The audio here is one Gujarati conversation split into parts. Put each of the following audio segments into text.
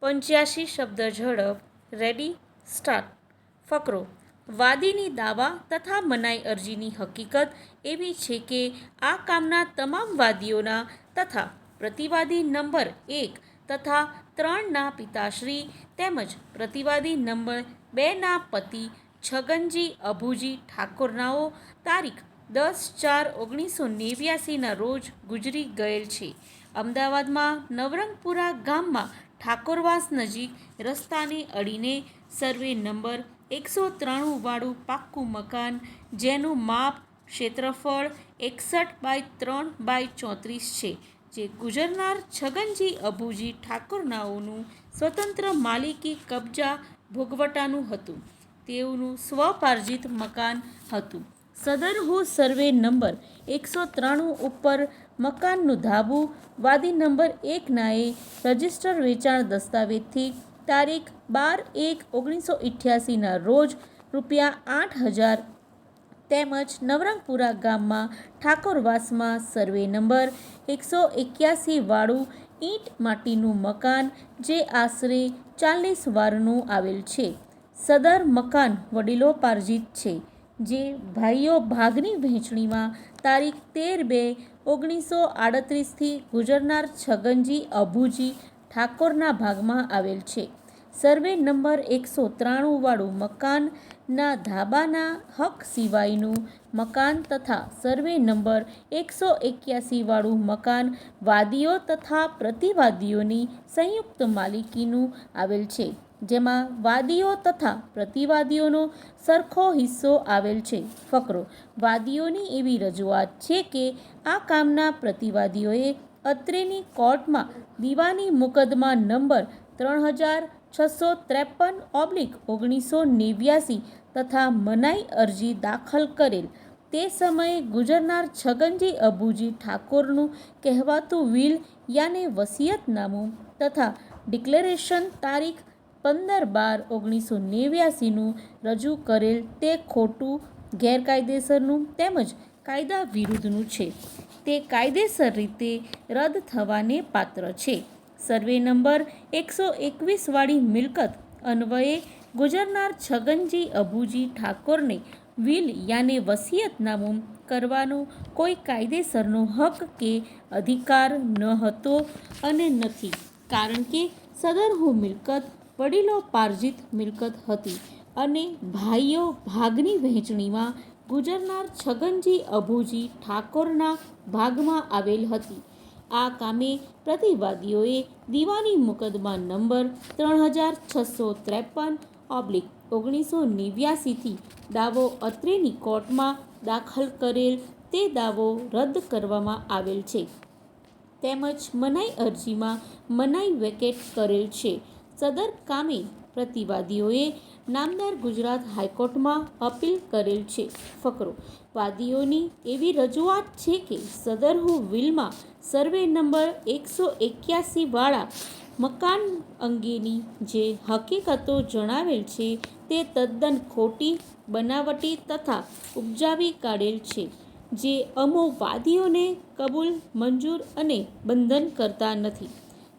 85 શબ્દ ઝડપ. Ready start. ફકરો. વાદીની દાવા તથા મનાઈ અરજીની હકીકત એવી છે કે આ કામના તમામ વાદીઓના તથા પ્રતિવાદી નંબર 1 તથા 3ના પિતાશ્રી તેમજ પ્રતિવાદી નંબર 2ના પતિ છગનજી અભુજી ઠાકોરનાઓ તારીખ 10/4/1989ના રોજ ગુજરી ગયેલ છે. અમદાવાદમાં નવરંગપુરા ગામમાં ઠાકોરવાસ નજીક રસ્તાને અડીને સર્વે નંબર 193 વાળું પાક્કું મકાન, જેનું માપ ક્ષેત્રફળ 61/3/34 છે, જે ગુજરનાર છગનજી અભુજી ઠાકોરનાઓનું સ્વતંત્ર માલિકી કબજા ભોગવટાનું હતું. તેઓનું સ્વપાર્જિત મકાન હતું. સદરહુ સર્વે નંબર 193 ઉપર મકાનનું ધાબું વાદી નંબર 1નાએ રજિસ્ટર વેચાણ દસ્તાવેજથી તારીખ 12/1/1988ના રોજ રૂ8,000 તેમજ નવરંગપુરા ગામમાં ઠાકોરવાસમાં સર્વે નંબર 181 વાળું ઈંટ માટીનું મકાન, જે આશરે 40 વારનું આવેલ છે. સદર મકાન વડીલોપાર્જિત છે, જે ભાઈઓ ભાગની વહેંચણીમાં તારીખ 13/2/1938થી ગુજરનાર છગનજી અભુજી ઠાકોરના ભાગમાં આવેલ છે. સર્વે નંબર 193 વાળું મકાનના ધાબાના હક સિવાયનું મકાન તથા સર્વે નંબર 181 વાળું મકાન વાદીઓ તથા પ્રતિવાદીઓની સંયુક્ત માલિકીનું આવેલ છે, જેમાં વાદીઓ તથા પ્રતિવાદીઓનો સરખો હિસ્સો આવેલ છે. ફકરો. વાદીઓની એવી રજૂઆત છે કે આ કામના પ્રતિવાદીઓએ અત્રેની કોર્ટમાં દીવાની મુકદ્દમા નંબર 3653/1989 તથા મનાઈ અરજી દાખલ કરેલ. તે સમયે ગુજરનાર છગનજી અભુજી ઠાકોરનું કહેવાતું વિલ યાને વસિયતનામું તથા ડિક્લેરેશન તારીખ 15/12/1989નું રજૂ કરેલ તે ખોટું, ગેરકાયદેસરનું તેમજ કાયદા વિરુદ્ધનું છે. તે કાયદેસર રીતે રદ થવાને પાત્ર છે. સર્વે નંબર 121 વાળી મિલકત અન્વયે ગુજરનાર છગનજી અભુજી ઠાકોરને વિલ યાને વસિયતનામું કરવાનો કોઈ કાયદેસરનો હક કે અધિકાર ન હતો અને નથી, કારણ કે સદરહુ મિલકત વડીલોપાર્જિત મિલકત હતી અને ભાઈઓ ભાગની વહેંચણીમાં ગુજરનાર છગનજી અભુજી ઠાકોરના ભાગમાં આવેલ હતી. આ કામે પ્રતિવાદીઓએ દીવાની મુકદ્દમા નંબર 3653/1989થી દાવો અત્રેની કોર્ટમાં દાખલ કરેલ. તે દાવો રદ કરવામાં આવેલ છે, તેમજ મનાઈ અરજીમાં મનાઈ વેકેટ કરેલ છે. સદર કામે પ્રતિવાદીઓએ નામદાર ગુજરાત હાઈકોર્ટમાં અપીલ કરેલ છે. ફકરો. વાદીઓની એવી રજૂઆત છે કે સદરહુ વિલમાં સર્વે નંબર 181 વાળા મકાન અંગેની જે હકીકતો જણાવેલ છે તે તદ્દન ખોટી, બનાવટી તથા ઉપજાવી કાઢેલ છે, જે અમો વાદીઓને કબૂલ, મંજૂર અને બંધન કરતા નથી.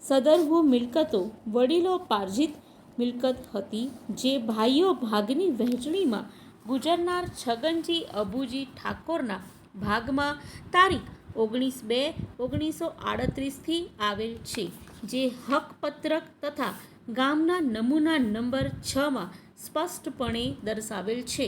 સદરહુ મિલકતો વડીલોપાર્જિત મિલકત હતી, જે ભાઈઓ ભાગની વહેંચણીમાં ગુજરનાર છગનજી અભુજી ઠાકોરના ભાગમાં તારીખ 19/2/1938થી આવેલ છે, જે હકપત્રક તથા ગામના નમૂના નંબર 6માં સ્પષ્ટપણે દર્શાવેલ છે.